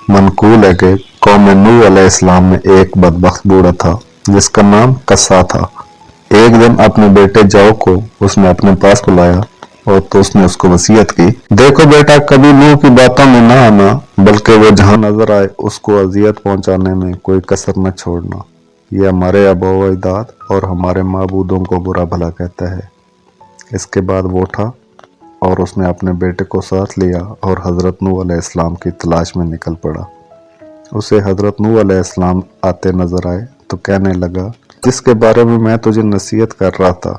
منقول ہے کہ قوم نوح علیہ السلام میں ایک بدبخت بوڑھا تھا جس کا نام قصہ تھا۔ ایک دن اپنے بیٹے جاؤ کو اس نے اپنے پاس بلایا اور تو اس نے اس کو وصیت کی، دیکھو بیٹا، کبھی نوح کی باتوں میں نہ آنا، بلکہ وہ جہاں نظر آئے اس کو اذیت پہنچانے میں کوئی کسر نہ چھوڑنا۔ یہ ہمارے آباء و اجداد اور ہمارے معبودوں کو برا بھلا کہتا ہے۔ اس کے بعد وہ اٹھا اور اس نے اپنے بیٹے کو ساتھ لیا اور حضرت نوح علیہ السلام کی تلاش میں نکل پڑا۔ اسے حضرت نوح علیہ السلام آتے نظر آئے تو کہنے لگا، جس کے بارے میں تجھے نصیحت کر رہا تھا،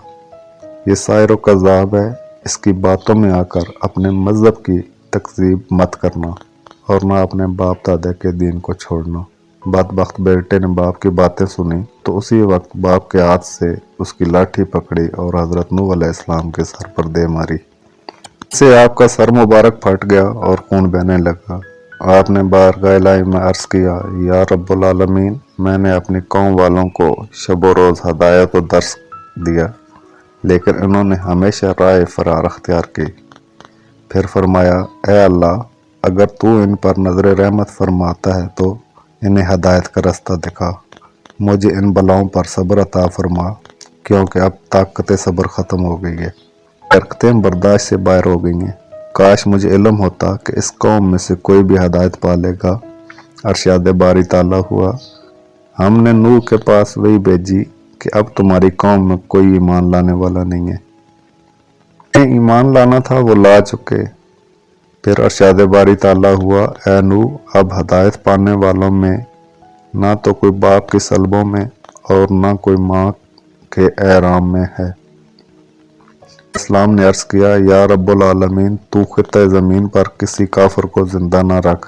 یہ ساحر و کذاب ہے، اس کی باتوں میں آ کر اپنے مذہب کی تکذیب مت کرنا اور نہ اپنے باپ دادا کے دین کو چھوڑنا۔ بدبخت بیٹے نے باپ کی باتیں سنی تو اسی وقت باپ کے ہاتھ سے اس کی لاٹھی پکڑی اور حضرت نوح علیہ السلام کے سر پر دے ماری۔ اس سے آپ کا سر مبارک پھٹ گیا اور خون بہنے لگا۔ آپ نے بارگاہ الہی میں عرض کیا، یا رب العالمین، میں نے اپنی قوم والوں کو شب و روز ہدایت و درس دیا، لیکن انہوں نے ہمیشہ راہ فرار اختیار کی۔ پھر فرمایا، اے اللہ، اگر تو ان پر نظر رحمت فرماتا ہے تو انہیں ہدایت کا رستہ دکھا، مجھے ان بلاؤں پر صبر عطا فرما، کیونکہ اب طاقت صبر ختم ہو گئی ہے، حرکتیں برداشت سے باہر ہو گئی ہیں۔ کاش مجھے علم ہوتا کہ اس قوم میں سے کوئی بھی ہدایت پا لے گا۔ ارشاد باری تعالیٰ ہوا، ہم نے نوح کے پاس وہی بھیجی کہ اب تمہاری قوم میں کوئی ایمان لانے والا نہیں ہے، انہیں ایمان لانا تھا وہ لا چکے۔ پھر ارشاد باری تعالیٰ ہوا، اے نوح، اب ہدایت پانے والوں میں نہ تو کوئی باپ کی سلبوں میں اور نہ کوئی ماں کے احرام میں ہے۔ اسلام نے عرض کیا، یا رب العالمین، تو خطہ زمین پر کسی کافر کو زندہ نہ رکھ۔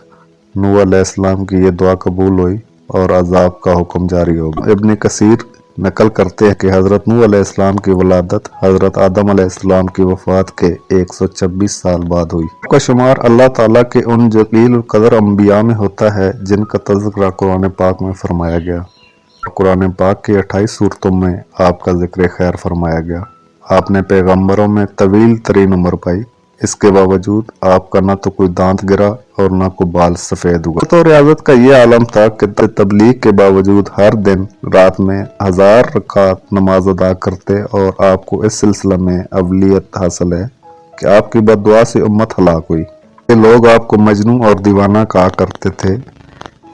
نوح علیہ السلام کی یہ دعا قبول ہوئی اور عذاب کا حکم جاری ہو گیا۔ ابن کثیر نقل کرتے ہیں کہ حضرت نوح علیہ السلام کی ولادت حضرت آدم علیہ السلام کی وفات کے 126 سال بعد ہوئی۔ کا شمار اللہ تعالیٰ کے ان جلیل القدر انبیاء میں ہوتا ہے جن کا تذکرہ قرآن پاک میں فرمایا گیا۔ قرآن پاک کی 28 سورتوں میں آپ کا ذکر خیر فرمایا گیا۔ آپ نے پیغمبروں میں طویل ترین عمر پائی، اس کے باوجود آپ کا نہ تو کوئی دانت گرا اور نہ کوئی بال سفید ہوا۔ تو ریاضت کا یہ عالم تھا کہ تبلیغ کے باوجود ہر دن رات میں 1000 رکعت نماز ادا کرتے، اور آپ کو اس سلسلہ میں اولیت حاصل ہے کہ آپ کی بد دعا سے امت ہلاک ہوئی۔ یہ لوگ آپ کو مجنون اور دیوانہ کہا کرتے تھے۔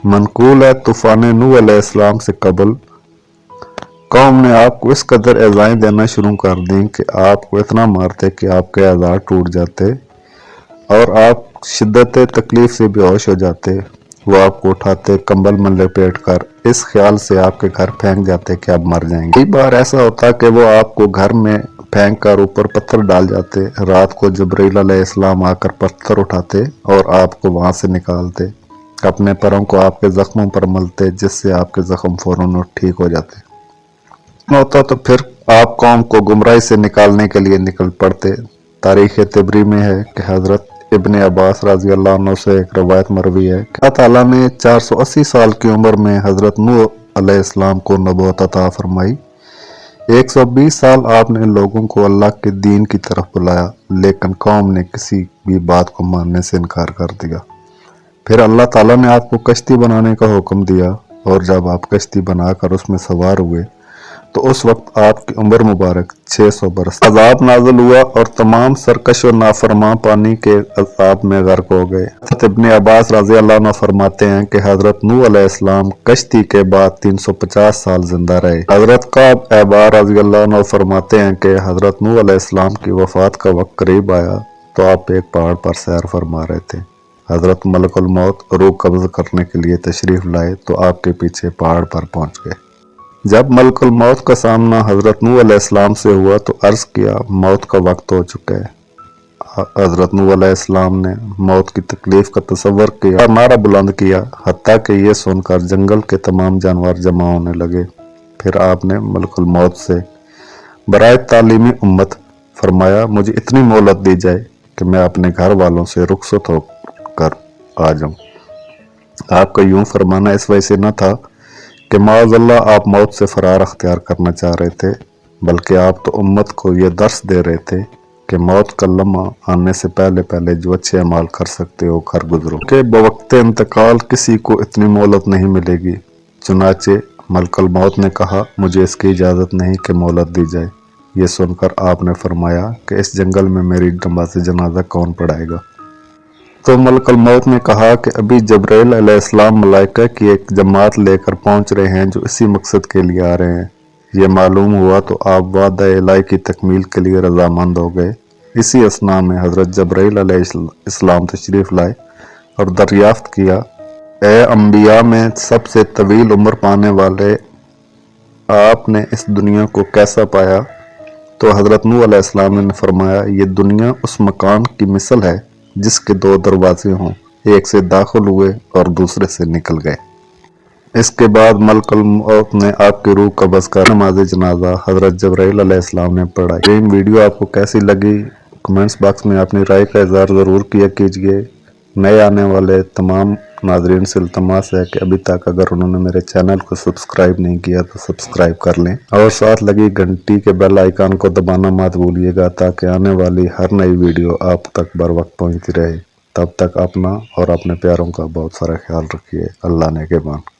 منقول ہے، طوفان نوح علیہ السلام سے قبل قوم نے آپ کو اس قدر ایذائیں دینا شروع کر دیں کہ آپ کو اتنا مارتے کہ آپ کے اعضاء ٹوٹ جاتے اور آپ شدت تکلیف سے بے ہوش ہو جاتے۔ وہ آپ کو اٹھاتے، کمبل میں لپیٹ کر اس خیال سے آپ کے گھر پھینک جاتے کہ اب مر جائیں گے۔ کئی بار ایسا ہوتا کہ وہ آپ کو گھر میں پھینک کر اوپر پتھر ڈال جاتے۔ رات کو جبرائیل علیہ السلام آ کر پتھر اٹھاتے اور آپ کو وہاں سے نکالتے، اپنے پروں کو آپ کے زخموں پر ملتے، جس سے آپ کے زخم فوراً ٹھیک ہو جاتے۔ ہوتا تو پھر آپ قوم کو گمراہی سے نکالنے کے لیے نکل پڑتے۔ تاریخ طبری میں ہے کہ حضرت ابن عباس رضی اللہ عنہ سے ایک روایت مروی ہے کہ اللہ تعالیٰ نے 480 سال کی عمر میں حضرت نوح علیہ السلام کو نبوت عطا فرمائی۔ 120 سال آپ نے لوگوں کو اللہ کے دین کی طرف بلایا، لیکن قوم نے کسی بھی بات کو ماننے سے انکار کر دیا۔ پھر اللہ تعالیٰ نے آپ کو کشتی بنانے کا حکم دیا، اور جب آپ کشتی بنا کر اس میں سوار ہوئے تو اس وقت آپ کی عمر مبارک 600 برس۔ عذاب نازل ہوا اور تمام سرکش و نافرماں پانی کے عذاب میں غرق ہو گئے۔ حضرت ابن عباس رضی اللہ عنہ فرماتے ہیں کہ حضرت نوح علیہ السلام کشتی کے بعد 350 سال زندہ رہے۔ حضرت کعب احبار رضی اللہ عنہ فرماتے ہیں کہ حضرت نوح علیہ السلام کی وفات کا وقت قریب آیا تو آپ ایک پہاڑ پر سیر فرما رہے تھے۔ حضرت ملک الموت روح قبض کرنے کے لیے تشریف لائے تو آپ کے پیچھے پہاڑ پر پہنچ گئے۔ جب ملک الموت کا سامنا حضرت نوح علیہ السلام سے ہوا تو عرض کیا، موت کا وقت ہو چکا ہے۔ حضرت نوح علیہ السلام نے موت کی تکلیف کا تصور کیا اور نعرہ بلند کیا، حتیٰ کہ یہ سن کر جنگل کے تمام جانور جمع ہونے لگے۔ پھر آپ نے ملک الموت سے برائے تعلیمی امت فرمایا، مجھے اتنی مہلت دی جائے کہ میں اپنے گھر والوں سے رخصت ہو کر آ جاؤں۔ آپ کا یوں فرمانا اس وجہ سے نہ تھا کہ معاذ اللہ آپ موت سے فرار اختیار کرنا چاہ رہے تھے، بلکہ آپ تو امت کو یہ درس دے رہے تھے کہ موت کا لمحہ آنے سے پہلے پہلے جو اچھے اعمال کر سکتے ہو کر گزرو کہ بوقت انتقال کسی کو اتنی مہلت نہیں ملے گی۔ چنانچہ ملک الموت نے کہا مجھے اس کی اجازت نہیں کہ مہلت دی جائے۔ یہ سن کر آپ نے فرمایا کہ اس جنگل میں میری نماز جنازہ کون پڑھائے گا؟ تو ملک الموت نے کہا کہ ابھی جبرائیل علیہ السلام ملائکہ کی ایک جماعت لے کر پہنچ رہے ہیں جو اسی مقصد کے لیے آ رہے ہیں۔ یہ معلوم ہوا تو آپ وعدہ الہی کی تکمیل کے لیے رضامند ہو گئے۔ اسی اثناء میں حضرت جبرائیل علیہ السلام تشریف لائے اور دریافت کیا، اے انبیاء میں سب سے طویل عمر پانے والے، آپ نے اس دنیا کو کیسا پایا؟ تو حضرت نوح علیہ السلام نے فرمایا، یہ دنیا اس مکان کی مثل ہے جس کے دو دروازے ہوں، ایک سے داخل ہوئے اور دوسرے سے نکل گئے۔ اس کے بعد ملک الموت نے آپ کی روح قبض کر نماز جنازہ حضرت جبرائیل علیہ السلام نے پڑھائی۔ ویڈیو آپ کو کیسی لگی کمنٹس باکس میں اپنی رائے کا اظہار ضرور کیا کیجئے۔ نئے آنے والے تمام ناظرین سے التماس ہے کہ ابھی تک اگر انہوں نے میرے چینل کو سبسکرائب نہیں کیا تو سبسکرائب کر لیں اور ساتھ لگی گھنٹی کے بیل آئیکن کو دبانا مت بھولیے گا تاکہ آنے والی ہر نئی ویڈیو آپ تک بر وقت پہنچتی رہے۔ تب تک اپنا اور اپنے پیاروں کا بہت سارا خیال رکھیے۔ اللہ نگہبان۔